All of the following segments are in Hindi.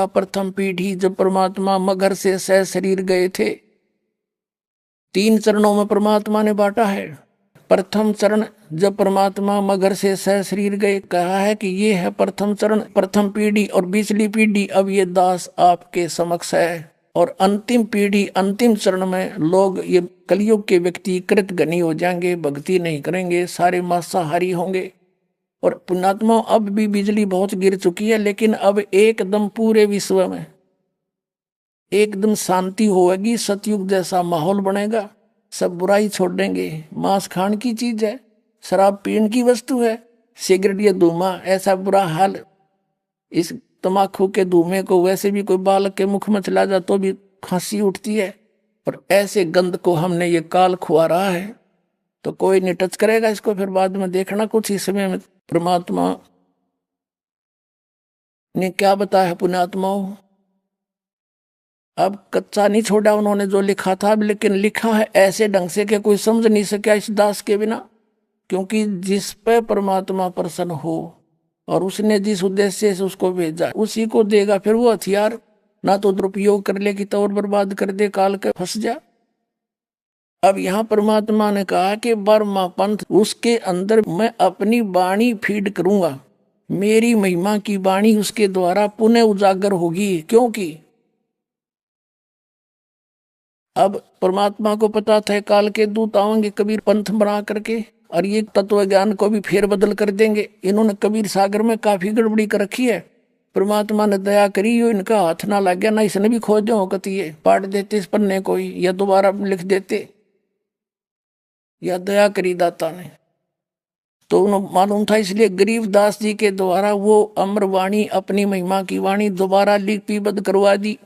प्रथम पीढ़ी जब परमात्मा मगर से सह शरीर गए थे। 3 चरणों में परमात्मा ने बांटा है। प्रथम चरण जब परमात्मा मगर से सह शरीर गए, कहा है कि ये है प्रथम चरण, प्रथम पीढ़ी। और 20वीं पीढ़ी अब ये दास आपके समक्ष है। और अंतिम पीढ़ी, अंतिम चरण में लोग, ये कलयुग के व्यक्ति कृतघ्नी हो जाएंगे, भक्ति नहीं करेंगे, सारे मांसाहारी होंगे। और पुण्यात्मा अब भी बिजली बहुत गिर चुकी है, लेकिन अब एकदम पूरे विश्व में एकदम शांति होगी, सतयुग जैसा माहौल बनेगा। सब बुराई छोड़ देंगे। मांस खान की चीज है, शराब पीने की वस्तु है, सिगरेट या धुआं ऐसा बुरा हाल। इस तमाकू के धुएं को वैसे भी कोई बालक के मुख में चला जाए तो भी खांसी उठती है। और ऐसे गंध को हमने ये काल खुआ रहा है, तो कोई नहीं टच करेगा इसको। फिर बाद में देखना कुछ ही समय में परमात्मा ने क्या बताया पुण्यात्माओं। अब कच्चा नहीं छोड़ा उन्होंने जो लिखा था, लेकिन लिखा है ऐसे ढंग से कि कोई समझ नहीं सका इस दास के बिना। क्योंकि जिस पे परमात्मा प्रसन्न हो और उसने जिस उद्देश्य से उसको भेजा उसी को देगा। फिर वो हथियार ना तो दुरुपयोग कर ले कि तो और बर्बाद कर दे, काल के फंस जा। अब यहाँ परमात्मा ने कहा कि बर्मा पंथ, उसके अंदर मैं अपनी वाणी फीड करूंगा, मेरी महिमा की वाणी उसके द्वारा पुनः उजागर होगी। क्योंकि अब परमात्मा को पता था काल के दूत आएंगे कबीर पंथ बना करके, और ये तत्व ज्ञान को भी फेर बदल कर देंगे। इन्होंने कबीर सागर में काफी गड़बड़ी कर रखी है। परमात्मा ने दया करी, यो इनका हाथ ना लग गया, ना इसने भी खोज दो कती ये पाट देते इस पन्ने को ही, या दोबारा लिख देते, या दया करी दाता ने। तो उन्हें मालूम था, इसलिए गरीबदास जी के द्वारा वो अमर वाणी, अपनी महिमा की वाणी दोबारा लिपिबद्ध करवा दी।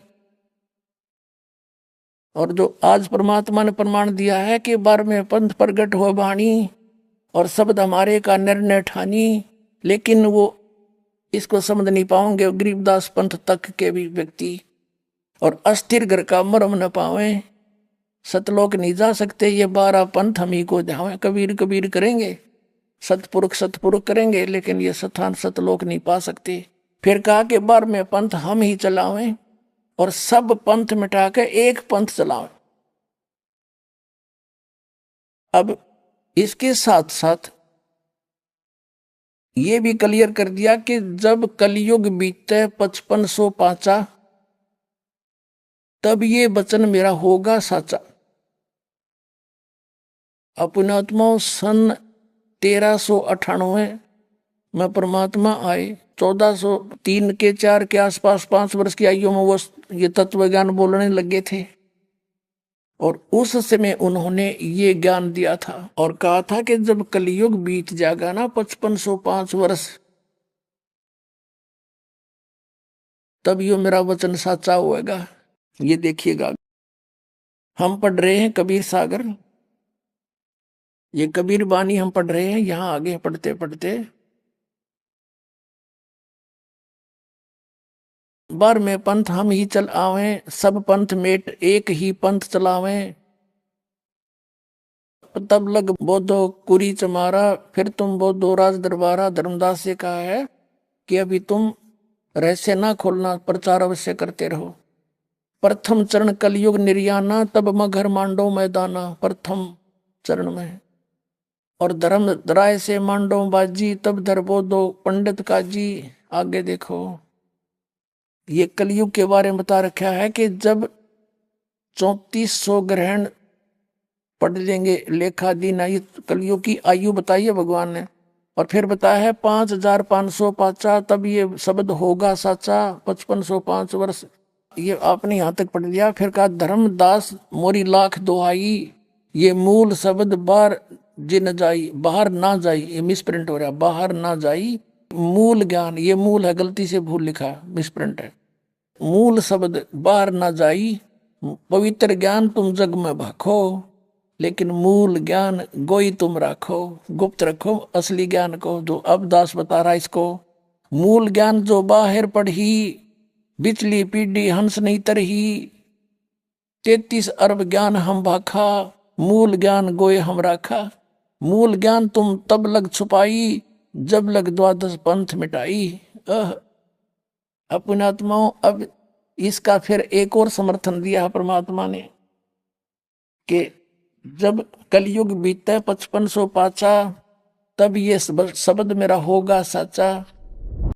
और जो आज परमात्मा ने प्रमाण दिया है कि 12वें पंथ प्रगट हो वाणी और शब्द हमारे का निर्णय ठानी, लेकिन वो इसको समझ नहीं पाओगे गरीबदास पंथ तक के भी व्यक्ति। और अस्थिर घर का मरम न पावे, सतलोक नहीं जा सकते, ये 12 पंथ हम ही को जावे। कबीर कबीर करेंगे, सतपुरुष सतपुरुष करेंगे, लेकिन ये स्थान सतलोक नहीं पा सकते। फिर कहा कि 12वें पंथ हम ही चलावें और सब पंथ मिटा के एक पंथ चलावें। अब इसके साथ साथ ये भी क्लियर कर दिया कि जब कलयुग बीते 5500 पांचा, तब ये वचन मेरा होगा साचा। अपनात्मा सन 1398 में परमात्मा आए। 1403 के 4 के आसपास 5 वर्ष की आयु में वो ये तत्व ज्ञान बोलने लगे थे। और उस समय उन्होंने ये ज्ञान दिया था और कहा था कि जब कलयुग बीत जाएगा ना 5505 वर्ष, तब यो मेरा वचन साचा होएगा। ये देखिएगा, हम पढ़ रहे हैं कबीर सागर, ये कबीर बानी हम पढ़ रहे हैं। यहां आगे पढ़ते पढ़ते 12वें पंथ हम ही चल आवे, सब पंथ मेट एक ही पंथ चलावे। तब लग बोधो कुरी चमारा, फिर तुम बोधो राज दरबारा। धर्मदास से कहा है कि अभी तुम रहस्य ना खोलना, प्रचार अवश्य करते रहो। प्रथम चरण कलयुग निर्याना, तब मगर मांडो मैदाना। प्रथम चरण में और धर्म राय से मांडो बाजी, तब धरबो दो पंडित काजी। आगे देखो, ये कलयुग के बारे में बता रखा है कि जब 3400 ग्रहण पढ़ लेंगे लेखा दिन, ये कलयुग की आयु बताई है भगवान ने। और फिर बताया है 5500 पाचा, तब ये शब्द होगा साचा। 5505 वर्ष ये आपने यहां तक पढ़ लिया। फिर कहा धर्मदास मोरी लाख दोहाई, ये मूल शब्द बाहर जिन जाई, बाहर ना जाई। ये मिसप्रिंट हो रहा, बाहर ना जाई मूल ज्ञान, ये मूल है, गलती से भूल लिखा, मिसप्रिंट है। मूल शब्द बाहर ना जाई, पवित्र ज्ञान तुम जग में भाखो, लेकिन मूल ज्ञान गोई तुम राखो, गुप्त रखो असली ज्ञान को। जो अब दास बता रहा इसको, मूल ज्ञान जो बाहर पढ़ी, बिचली पीढ़ी हंस नहीं तरही। 33 अरब ज्ञान हम भाखा, मूल ज्ञान गोए हम राखा। मूल ज्ञान तुम तब लग छुपाई, जब लग द्वादश पंथ मिटाई। अपने आत्माओं, अब इसका फिर एक और समर्थन दिया परमात्मा ने कि जब कलयुग बीते 5500 पाचा, तब ये शब्द मेरा होगा साचा।